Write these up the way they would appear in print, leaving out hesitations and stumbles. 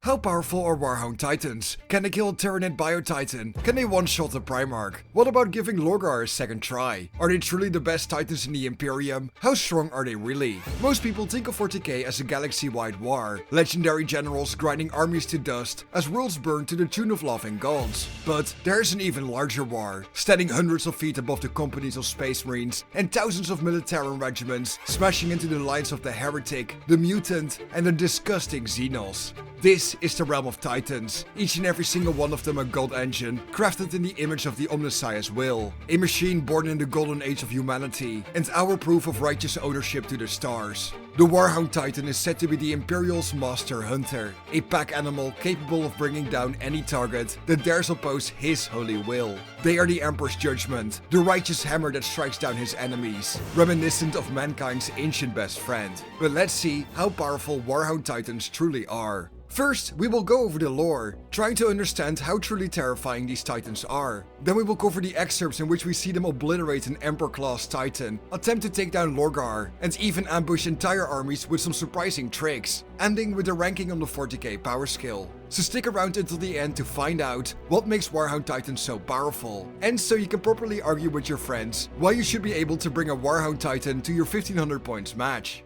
How powerful are Warhound Titans? Can they kill a Tyranid Bio-Titan? Can they one-shot a Primarch? What about giving Lorgar a second try? Are they truly the best Titans in the Imperium? How strong are they really? Most people think of 40K as a galaxy-wide war, legendary generals grinding armies to dust as worlds burn to the tune of laughing gods. But there's an even larger war, standing hundreds of feet above the companies of Space Marines and thousands of Militarum regiments, smashing into the lines of the Heretic, the Mutant, and the disgusting Xenos. This is the realm of Titans, each and every single one of them a god engine, crafted in the image of the Omnissiah's will, a machine born in the golden age of humanity, and our proof of righteous ownership to the stars. The Warhound Titan is said to be the Imperial's master hunter, a pack animal capable of bringing down any target that dares oppose his holy will. They are the Emperor's judgment, the righteous hammer that strikes down his enemies, reminiscent of mankind's ancient best friend. But let's see how powerful Warhound Titans truly are. First, we will go over the lore, trying to understand how truly terrifying these titans are. Then we will cover the excerpts in which we see them obliterate an Emperor-class titan, attempt to take down Lorgar, and even ambush entire armies with some surprising tricks, ending with the ranking on the 40k power scale. So stick around until the end to find out what makes Warhound Titans so powerful, and so you can properly argue with your friends why you should be able to bring a Warhound Titan to your 1500 points match.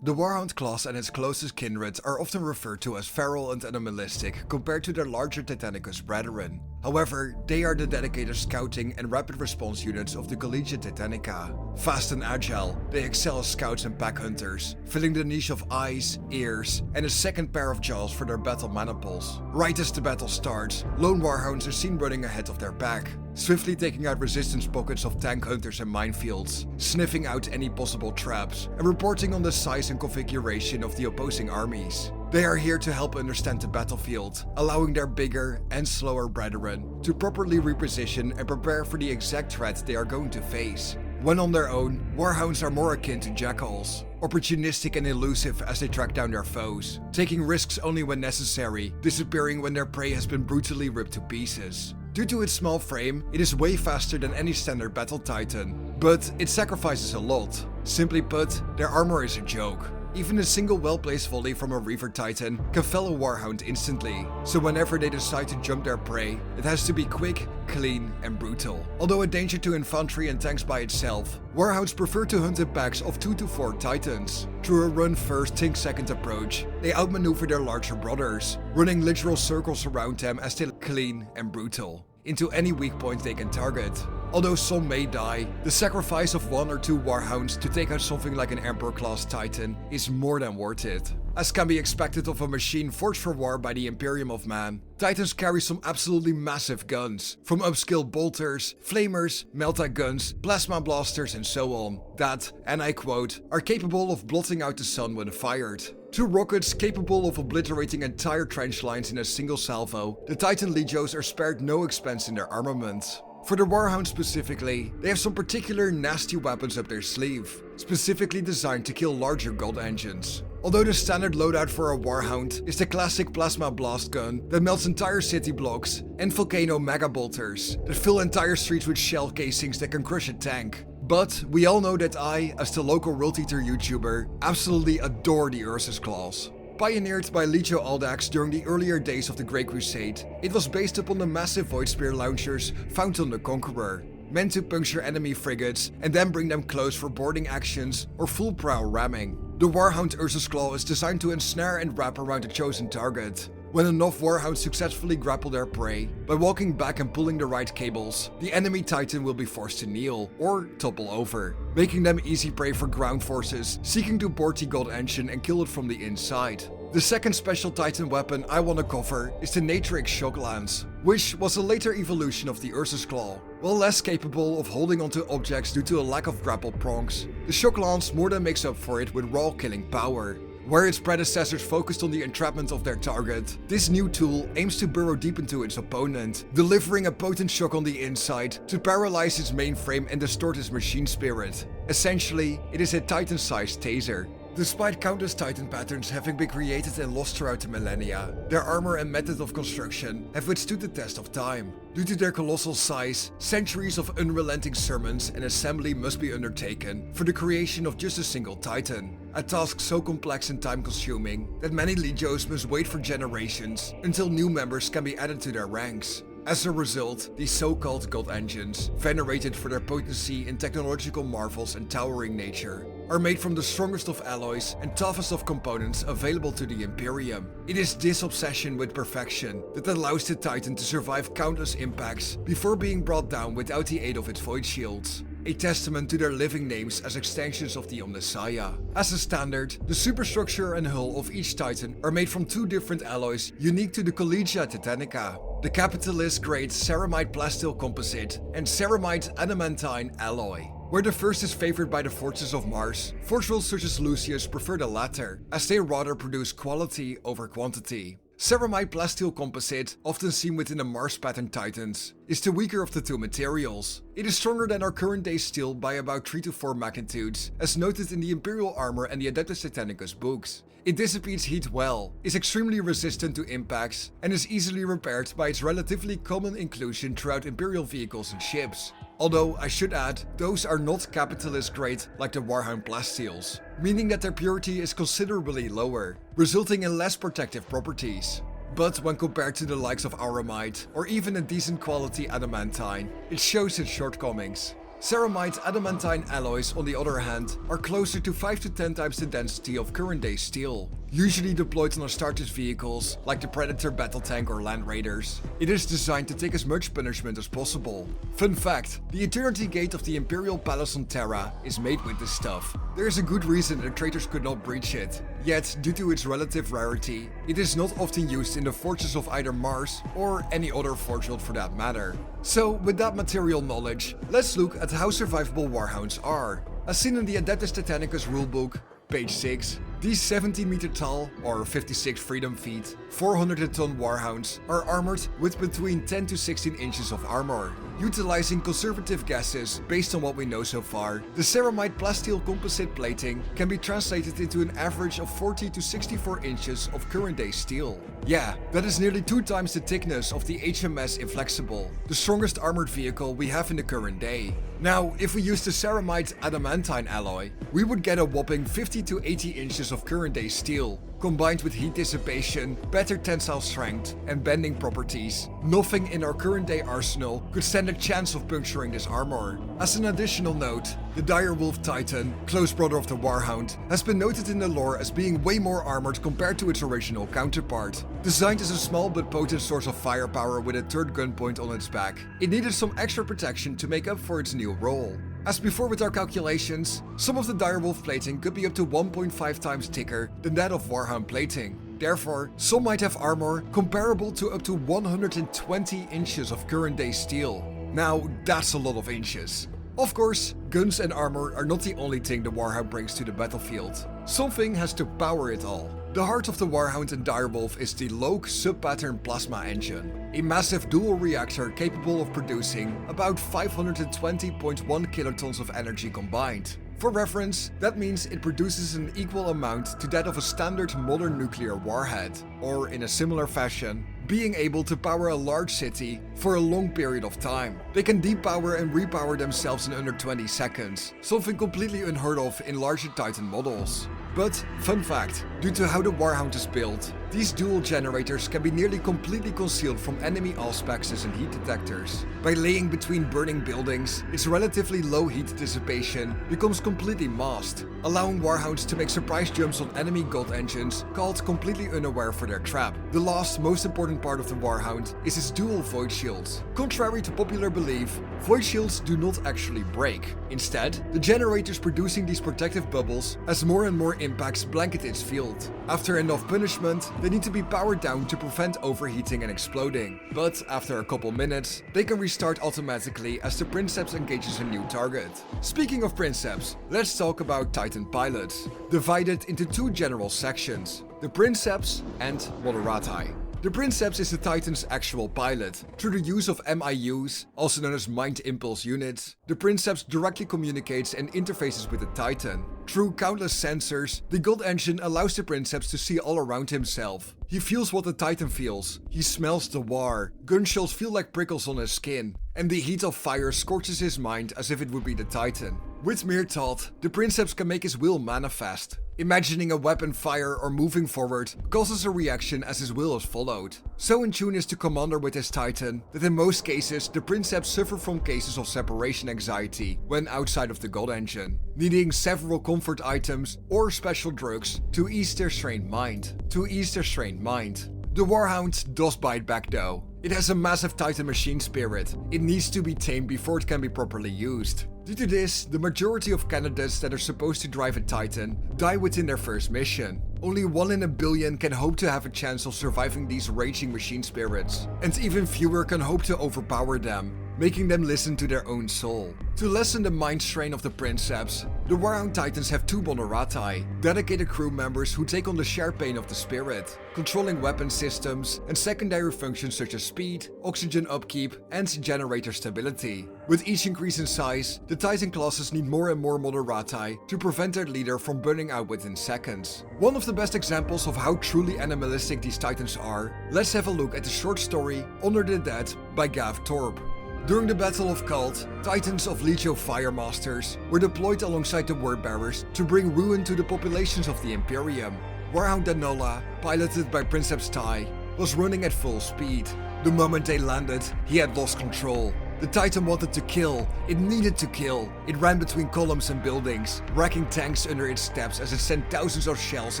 The Warhound class and its closest kindred are often referred to as feral and animalistic compared to their larger Titanicus brethren. However, they are the dedicated scouting and rapid response units of the Collegiate Titanica. Fast and agile, they excel as scouts and pack hunters, filling the niche of eyes, ears, and a second pair of jaws for their battle maniples. Right as the battle starts, lone Warhounds are seen running ahead of their pack, swiftly taking out resistance pockets of tank hunters and minefields, sniffing out any possible traps, and reporting on the size and configuration of the opposing armies. They are here to help understand the battlefield, allowing their bigger and slower brethren to properly reposition and prepare for the exact threat they are going to face. When on their own, Warhounds are more akin to jackals, opportunistic and elusive as they track down their foes, taking risks only when necessary, disappearing when their prey has been brutally ripped to pieces. Due to its small frame, it is way faster than any standard battle titan, but it sacrifices a lot. Simply put, their armor is a joke. Even a single well-placed volley from a Reaver Titan can fell a Warhound instantly, so whenever they decide to jump their prey, it has to be quick, clean, and brutal. Although a danger to infantry and tanks by itself, Warhounds prefer to hunt in packs of 2 to 4 Titans. Through a run-first, think-second approach, they outmaneuver their larger brothers, running literal circles around them as they clean and brutal into any weak point they can target. Although some may die, the sacrifice of 1 or 2 Warhounds to take out something like an Emperor-class Titan is more than worth it. As can be expected of a machine forged for war by the Imperium of Man, Titans carry some absolutely massive guns, from upscale bolters, flamers, melta-guns, plasma blasters and so on, that, and I quote, are capable of blotting out the sun when fired. 2 rockets capable of obliterating entire trench lines in a single salvo, the Titan Legios are spared no expense in their armament. For the Warhound specifically, they have some particular nasty weapons up their sleeve, specifically designed to kill larger god engines. Although the standard loadout for a Warhound is the classic plasma blast gun that melts entire city blocks, and volcano mega bolters that fill entire streets with shell casings that can crush a tank. But we all know that I, as the local World Eater YouTuber, absolutely adore the Ursus Claws. Pioneered by Legio Aldax during the earlier days of the Great Crusade, it was based upon the massive Void Spear launchers found on the Conqueror, meant to puncture enemy frigates and then bring them close for boarding actions or full prow ramming. The Warhound Ursus Claw is designed to ensnare and wrap around a chosen target. When enough Warhounds successfully grapple their prey, by walking back and pulling the right cables, the enemy Titan will be forced to kneel or topple over, making them easy prey for ground forces seeking to board the god engine and kill it from the inside. The second special Titan weapon I want to cover is the Natrix Shock Lance, which was a later evolution of the Ursus Claw. While less capable of holding onto objects due to a lack of grapple prongs, the Shock Lance more than makes up for it with raw killing power. Where its predecessors focused on the entrapment of their target, this new tool aims to burrow deep into its opponent, delivering a potent shock on the inside to paralyze its mainframe and distort its machine spirit. Essentially, it is a Titan-sized taser. Despite countless Titan patterns having been created and lost throughout the millennia, their armor and method of construction have withstood the test of time. Due to their colossal size, centuries of unrelenting sermons and assembly must be undertaken for the creation of just a single Titan. A task so complex and time-consuming that many legios must wait for generations until new members can be added to their ranks. As a result, these so-called god engines, venerated for their potency in technological marvels and towering nature, are made from the strongest of alloys and toughest of components available to the Imperium. It is this obsession with perfection that allows the Titan to survive countless impacts before being brought down without the aid of its void shields. A testament to their living names as extensions of the Omnissiah. As a standard, the superstructure and hull of each Titan are made from two different alloys unique to the Collegia Titanica: the capitalist-grade ceramide plasteel composite and ceramide adamantine alloy. Where the first is favored by the forces of Mars, forge worlds such as Lucius prefer the latter, as they rather produce quality over quantity. Ceramide plasteel composite, often seen within the Mars pattern Titans, is the weaker of the two materials. It is stronger than our current day steel by about 3 to 4 magnitudes, as noted in the Imperial Armor and the Adeptus Titanicus books. It dissipates heat well, is extremely resistant to impacts, and is easily repaired by its relatively common inclusion throughout Imperial vehicles and ships. Although, I should add, those are not capitalist grade like the Warhound plasteels, meaning that their purity is considerably lower, resulting in less protective properties. But when compared to the likes of Auramide, or even a decent quality adamantine, it shows its shortcomings. Ceramide adamantine alloys, on the other hand, are closer to 5 to 10 times the density of current day steel, usually deployed on Astartes vehicles like the Predator battle tank or Land Raiders. It is designed to take as much punishment as possible. Fun fact, the Eternity Gate of the Imperial Palace on Terra is made with this stuff. There is a good reason the traitors could not breach it, yet due to its relative rarity, it is not often used in the forges of either Mars or any other forge world for that matter. So with that material knowledge, let's look at how survivable Warhounds are. As seen in the Adeptus Titanicus rulebook, page 6, these 17 meter tall, or 56 freedom feet, 400 ton Warhounds are armored with between 10 to 16 inches of armor. Utilizing conservative guesses based on what we know so far, the ceramide plasteel composite plating can be translated into an average of 40 to 64 inches of current day steel. Yeah, that is nearly 2 times the thickness of the HMS Inflexible, the strongest armored vehicle we have in the current day. Now, if we use the ceramide adamantine alloy, we would get a whopping 50 to 80 inches of current day steel. Combined with heat dissipation, better tensile strength, and bending properties, nothing in our current day arsenal could stand a chance of puncturing this armor. As an additional note, the Direwolf Titan, close brother of the Warhound, has been noted in the lore as being way more armored compared to its original counterpart. Designed as a small but potent source of firepower with a third gun point on its back, it needed some extra protection to make up for its new role. As before with our calculations, some of the Direwolf plating could be up to 1.5 times thicker than that of Warhound plating. Therefore, some might have armor comparable to up to 120 inches of current day steel. Now, that's a lot of inches. Of course, guns and armor are not the only thing the Warhound brings to the battlefield. Something has to power it all. The heart of the Warhound and Direwolf is the Loke sub-pattern plasma engine, a massive dual reactor capable of producing about 520.1 kilotons of energy combined. For reference, that means it produces an equal amount to that of a standard modern nuclear warhead, or in a similar fashion, being able to power a large city for a long period of time. They can depower and repower themselves in under 20 seconds, something completely unheard of in larger Titan models. But, fun fact, due to how the Warhound is built, these dual generators can be nearly completely concealed from enemy auspexes and heat detectors. By laying between burning buildings, its relatively low heat dissipation becomes completely masked, allowing Warhounds to make surprise jumps on enemy god engines caught completely unaware for their trap. The last most important part of the Warhound is its dual void shields. Contrary to popular belief, void shields do not actually break. Instead, the generators producing these protective bubbles as more and more impacts blanket its field. After enough punishment, they need to be powered down to prevent overheating and exploding. But after a couple minutes, they can restart automatically as the Princeps engages a new target. Speaking of Princeps, let's talk about Titan pilots, divided into 2 general sections: the Princeps and Moderati. The Princeps is the Titan's actual pilot. Through the use of MIUs, also known as Mind Impulse Units, the Princeps directly communicates and interfaces with the Titan. Through countless sensors, the God Engine allows the Princeps to see all around himself. He feels what the Titan feels. He smells the war. Gunshots feel like prickles on his skin, and the heat of fire scorches his mind as if it would be the Titan. With mere thought, the Princeps can make his will manifest. Imagining a weapon fire or moving forward causes a reaction as his will is followed. So in tune is the commander with his Titan that in most cases the Princeps suffer from cases of separation anxiety when outside of the God Engine, needing several comfort items or special drugs to ease their strained mind. The Warhound does bite back though. It has a massive Titan machine spirit. It needs to be tamed before it can be properly used. Due to this, the majority of candidates that are supposed to drive a Titan die within their first mission. Only 1 in a billion can hope to have a chance of surviving these raging machine spirits, and even fewer can hope to overpower them, making them listen to their own soul. To lessen the mind strain of the Princeps, the Warhound Titans have 2 Bonorati, dedicated crew members who take on the shared pain of the spirit, controlling weapon systems and secondary functions such as speed, oxygen upkeep, and generator stability. With each increase in size, the Titan classes need more and more Bonorati to prevent their leader from burning out within seconds. One of the best examples of how truly animalistic these Titans are, let's have a look at the short story Under the Dead by Gav Torp. During the Battle of Khult, Titans of Legio Firemasters were deployed alongside the Wordbearers to bring ruin to the populations of the Imperium. Warhound Danola, piloted by Princeps Tai, was running at full speed. The moment they landed, he had lost control. The Titan wanted to kill, it needed to kill. It ran between columns and buildings, racking tanks under its steps as it sent thousands of shells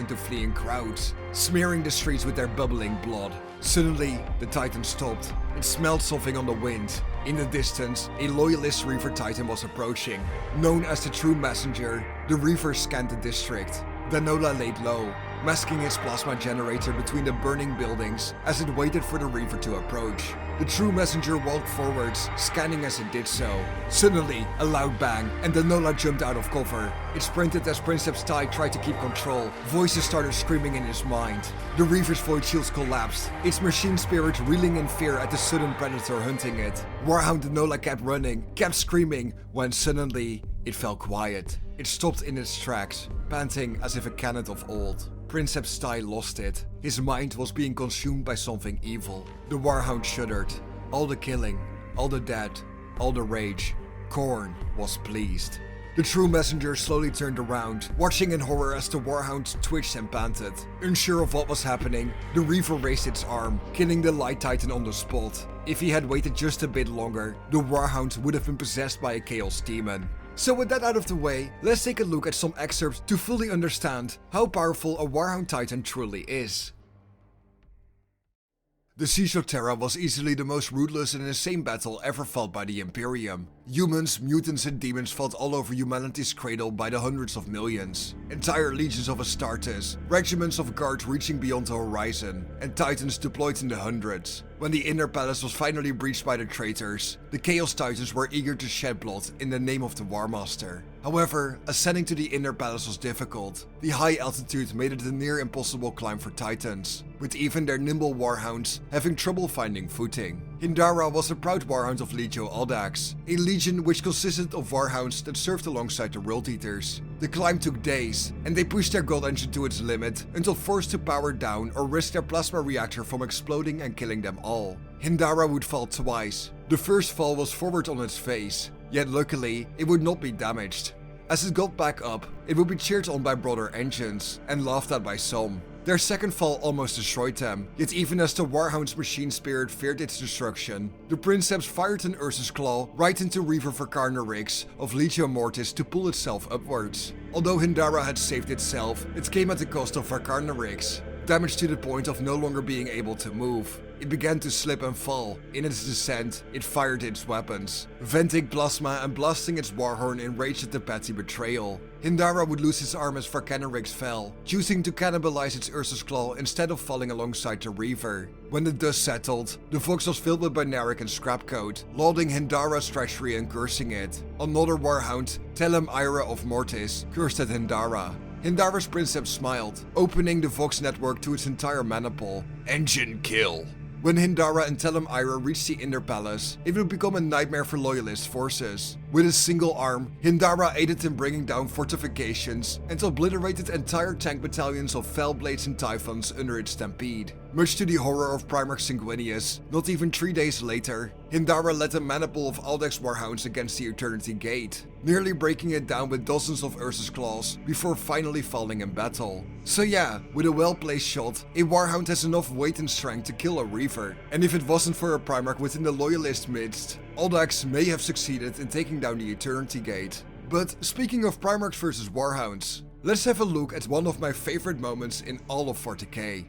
into fleeing crowds, smearing the streets with their bubbling blood. Suddenly, the Titan stopped. It smelled something on the wind. In the distance, a loyalist Reaver Titan was approaching. Known as the True Messenger, the Reaver scanned the district. Danola laid low, masking his plasma generator between the burning buildings as it waited for the Reaver to approach. The True Messenger walked forwards, scanning as it did so. Suddenly, a loud bang, and Danola jumped out of cover. It sprinted as Princeps Tai tried to keep control. Voices started screaming in his mind. The Reaver's void shields collapsed, its machine spirit reeling in fear at the sudden predator hunting it. Warhound Danola kept running, kept screaming, when suddenly, it fell quiet. It stopped in its tracks, panting as if a cannon of old. Princeps Tai lost it. His mind was being consumed by something evil. The Warhound shuddered. All the killing, all the dead, all the rage. Khorne was pleased. The True Messenger slowly turned around, watching in horror as the Warhound twitched and panted. Unsure of what was happening, the Reaver raised its arm, killing the Light Titan on the spot. If he had waited just a bit longer, the Warhound would have been possessed by a Chaos Demon. So with that out of the way, let's take a look at some excerpts to fully understand how powerful a Warhound Titan truly is. The Siege of Terra was easily the most ruthless and insane battle ever fought by the Imperium. Humans, mutants and demons fought all over humanity's cradle by the hundreds of millions. Entire legions of Astartes, regiments of guards reaching beyond the horizon, and Titans deployed in the hundreds. When the Inner Palace was finally breached by the traitors, the Chaos Titans were eager to shed blood in the name of the War Master. However, ascending to the Inner Palace was difficult. The high altitude made it a near impossible climb for Titans, with even their nimble Warhounds having trouble finding footing. Hindara was a proud Warhound of Legio Audax, a legion which consisted of Warhounds that served alongside the World Eaters. The climb took days, and they pushed their God Engine to its limit until forced to power down or risk their plasma reactor from exploding and killing them all. Hindara would fall twice. The first fall was forward on its face, yet luckily it would not be damaged. As it got back up, it would be cheered on by broader engines, and laughed at by some. Their second fall almost destroyed them, yet even as the Warhound's machine spirit feared its destruction, the Princeps fired an Ursus Claw right into Reaver Titan of Legio Mortis to pull itself upwards. Although Hindara had saved itself, it came at the cost of Varkarnarix. Damaged to the point of no longer being able to move. It began to slip and fall. In its descent, it fired its weapons, venting plasma and blasting its warhorn in rage at the petty betrayal. Hindara would lose his arm as Varkarnarix fell, choosing to cannibalize its Ursus Claw instead of falling alongside the Reaver. When the dust settled, the Vox was filled with Binaric and Scrapcoat, lauding Hindara's treachery and cursing it. Another Warhound, Telem Ira of Mortis, cursed at Hindara. Hindara's princeps smiled, opening the Vox network to its entire maniple. Engine kill. When Hindara and Telem Ira reached the Inner Palace, it would become a nightmare for Loyalist forces. With a single arm, Hindara aided in bringing down fortifications and obliterated entire tank battalions of Fellblades and Typhons under its stampede. Much to the horror of Primarch Sanguinius, not even 3 days later, Hindara led a maniple of Aldex Warhounds against the Eternity Gate, nearly breaking it down with dozens of Ursus Claws before finally falling in battle. So yeah, with a well-placed shot, a Warhound has enough weight and strength to kill a Reaver, and if it wasn't for a Primarch within the Loyalist midst, Aldax may have succeeded in taking down the Eternity Gate. But speaking of Primarchs versus Warhounds, let's have a look at one of my favorite moments in all of 40k.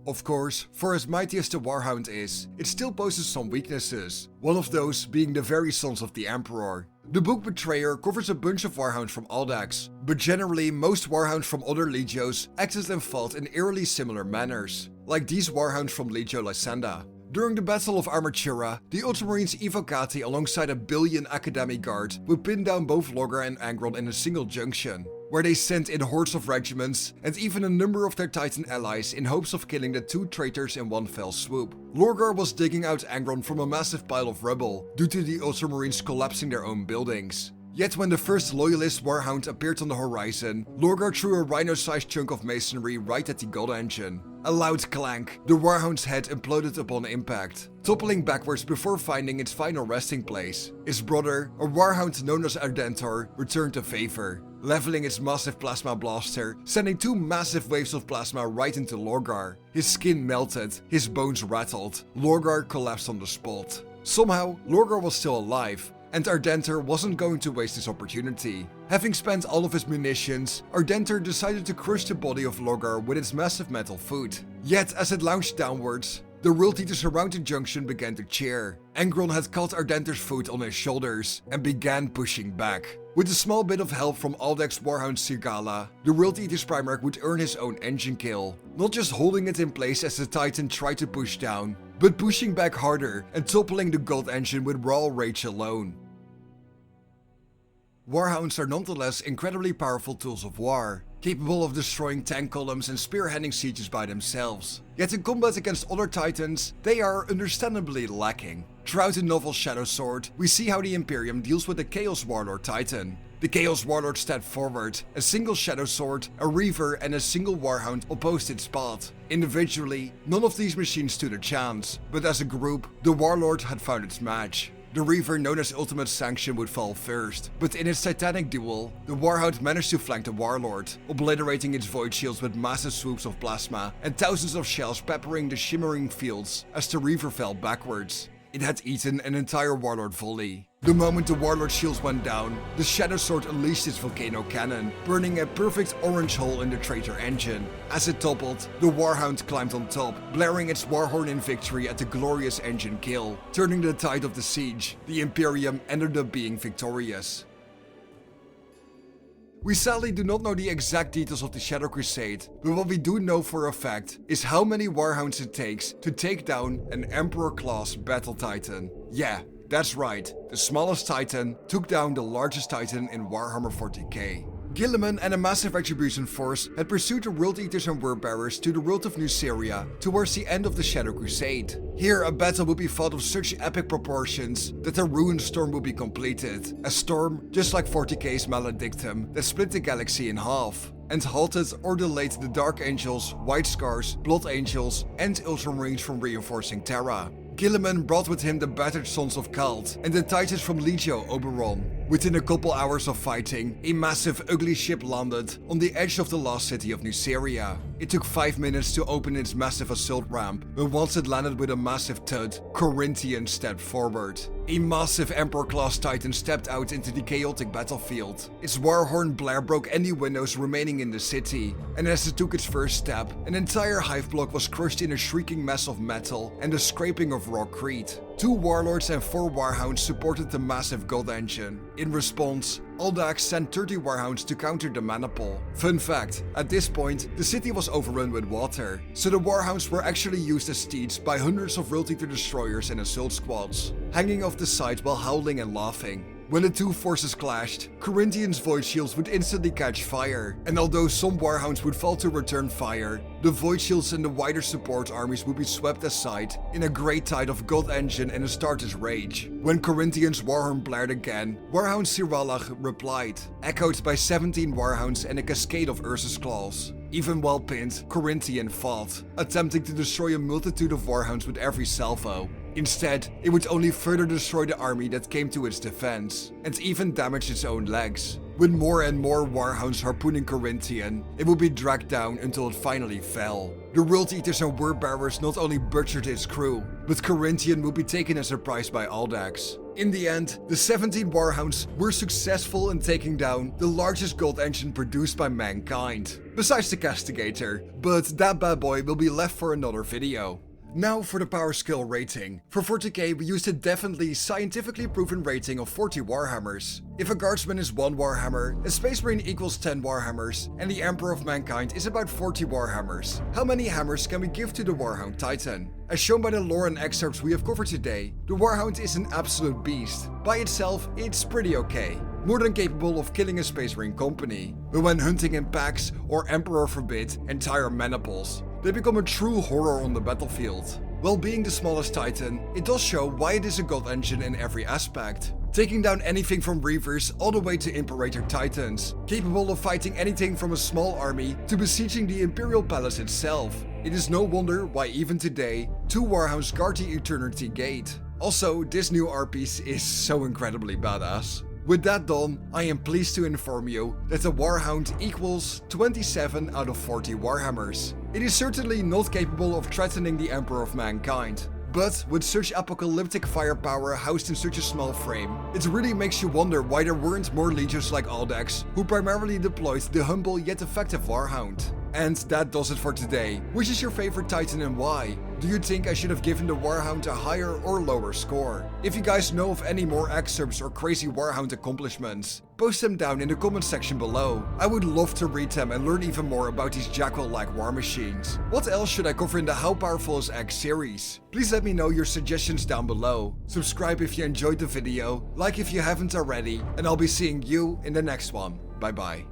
Of course, for as mighty as the Warhound is, it still poses some weaknesses, one of those being the very sons of the Emperor. The book Betrayer covers a bunch of Warhounds from Aldax, but generally most Warhounds from other legios acted and fought in eerily similar manners, like these Warhounds from Legio Lysanda. During the Battle of Armatura, the Ultramarines Evocati alongside a billion Academy Guard would pin down both Lorgar and Angron in a single junction, where they sent in hordes of regiments and even a number of their Titan allies in hopes of killing the two traitors in one fell swoop. Lorgar was digging out Angron from a massive pile of rubble due to the Ultramarines collapsing their own buildings. Yet when the first Loyalist Warhound appeared on the horizon, Lorgar threw a rhino-sized chunk of masonry right at the God Engine. A loud clank, the Warhound's head imploded upon impact, toppling backwards before finding its final resting place. His brother, a Warhound known as Ardentor, returned to favor, leveling its massive plasma blaster, sending 2 massive waves of plasma right into Lorgar. His skin melted, his bones rattled, Lorgar collapsed on the spot. Somehow, Lorgar was still alive, and Ardentor wasn't going to waste this opportunity. Having spent all of his munitions, Ardentor decided to crush the body of Lorgar with its massive metal foot. Yet as it launched downwards, the World Eaters around the junction began to cheer. Angron had caught Ardentor's foot on his shoulders and began pushing back. With a small bit of help from Aldex Warhound Sigala, the World Eater's Primarch would earn his own engine kill, not just holding it in place as the Titan tried to push down, but pushing back harder and toppling the God Engine with raw rage alone. Warhounds are nonetheless incredibly powerful tools of war, capable of destroying tank columns and spearheading sieges by themselves. Yet in combat against other Titans, they are understandably lacking. Throughout the novel Shadow Sword, we see how the Imperium deals with the Chaos Warlord Titan. The Chaos Warlord stepped forward, a single Shadow Sword, a Reaver and a single Warhound opposed its path. Individually, none of these machines stood a chance, but as a group, the Warlord had found its match. The Reaver known as Ultimate Sanction would fall first, but in its titanic duel, the Warhound managed to flank the Warlord, obliterating its void shields with massive swoops of plasma and thousands of shells peppering the shimmering fields as the Reaver fell backwards. It had eaten an entire Warlord volley. The moment the Warlord shields went down, the Shadow Sword unleashed its volcano cannon, burning a perfect orange hole in the traitor engine. As it toppled, the Warhound climbed on top, blaring its warhorn in victory at the glorious engine kill. Turning the tide of the siege, the Imperium ended up being victorious. We sadly do not know the exact details of the Shadow Crusade, but what we do know for a fact is how many Warhounds it takes to take down an Emperor-class Battle Titan. Yeah, that's right, the smallest Titan took down the largest Titan in Warhammer 40k. Guilliman and a massive retribution force had pursued the World Eaters and Wordbearers to the world of Nuceria towards the end of the Shadow Crusade. Here a battle would be fought of such epic proportions that a ruined storm would be completed. A storm just like 40k's Maledictum that split the galaxy in half and halted or delayed the Dark Angels, White Scars, Blood Angels and Ultramarines from reinforcing Terra. Guilliman brought with him the battered Sons of Khald and the Titans from Legio Oberon. Within a couple hours of fighting, a massive ugly ship landed on the edge of the lost city of Nuceria. It took 5 minutes to open its massive assault ramp, but once it landed with a massive thud, Corinthians stepped forward. A massive Emperor-class Titan stepped out into the chaotic battlefield. Its warhorn blare broke any windows remaining in the city, and as it took its first step, an entire hive block was crushed in a shrieking mess of metal and the scraping of rockcrete. 2 Warlords and 4 Warhounds supported the massive God Engine. In response, Aldax sent 30 Warhounds to counter the maniple. Fun fact, at this point, the city was overrun with water, so the Warhounds were actually used as steeds by hundreds of World Eater destroyers and assault squads, hanging off the side while howling and laughing. When the two forces clashed, Corinthians' void shields would instantly catch fire, and although some Warhounds would fall to return fire, the void shields and the wider support armies would be swept aside in a great tide of God Engine and Astartes rage. When Corinthians' Warhound blared again, Warhound Siralach replied, echoed by 17 Warhounds and a cascade of Ursus claws. Even while pinned, Corinthian fought, attempting to destroy a multitude of Warhounds with every salvo. Instead, it would only further destroy the army that came to its defense, and even damage its own legs. With more and more Warhounds harpooning Corinthian, it would be dragged down until it finally fell. The World Eaters and Word Bearers not only butchered its crew, but Corinthian would be taken as a prize by Aldax. In the end, the 17 Warhounds were successful in taking down the largest gold engine produced by mankind, besides the Castigator, but that bad boy will be left for another video. Now for the power skill rating. For 40k we used a definitely scientifically proven rating of 40 Warhammers. If a guardsman is 1 Warhammer, a space marine equals 10 Warhammers, and the Emperor of Mankind is about 40 Warhammers. How many hammers can we give to the Warhound Titan? As shown by the lore and excerpts we have covered today, the Warhound is an absolute beast. By itself, it's pretty okay. More than capable of killing a space marine company. But when hunting in packs, or Emperor forbid, entire maniples, they become a true horror on the battlefield. While being the smallest Titan, it does show why it is a god engine in every aspect. Taking down anything from Reavers all the way to Imperator Titans, capable of fighting anything from a small army to besieging the Imperial Palace itself. It is no wonder why even today, 2 Warhounds guard the Eternity Gate. Also, this new art piece is so incredibly badass. With that done, I am pleased to inform you that the Warhound equals 27 out of 40 Warhammers. It is certainly not capable of threatening the Emperor of Mankind, but with such apocalyptic firepower housed in such a small frame, it really makes you wonder why there weren't more legions like Aldax who primarily deployed the humble yet effective Warhound. And that does it for today. Which is your favorite Titan and why? Do you think I should have given the Warhound a higher or lower score? If you guys know of any more excerpts or crazy Warhound accomplishments, post them down in the comment section below. I would love to read them and learn even more about these Jackal-like war machines. What else should I cover in the How Powerful is X series? Please let me know your suggestions down below. Subscribe if you enjoyed the video, like if you haven't already, and I'll be seeing you in the next one. Bye bye.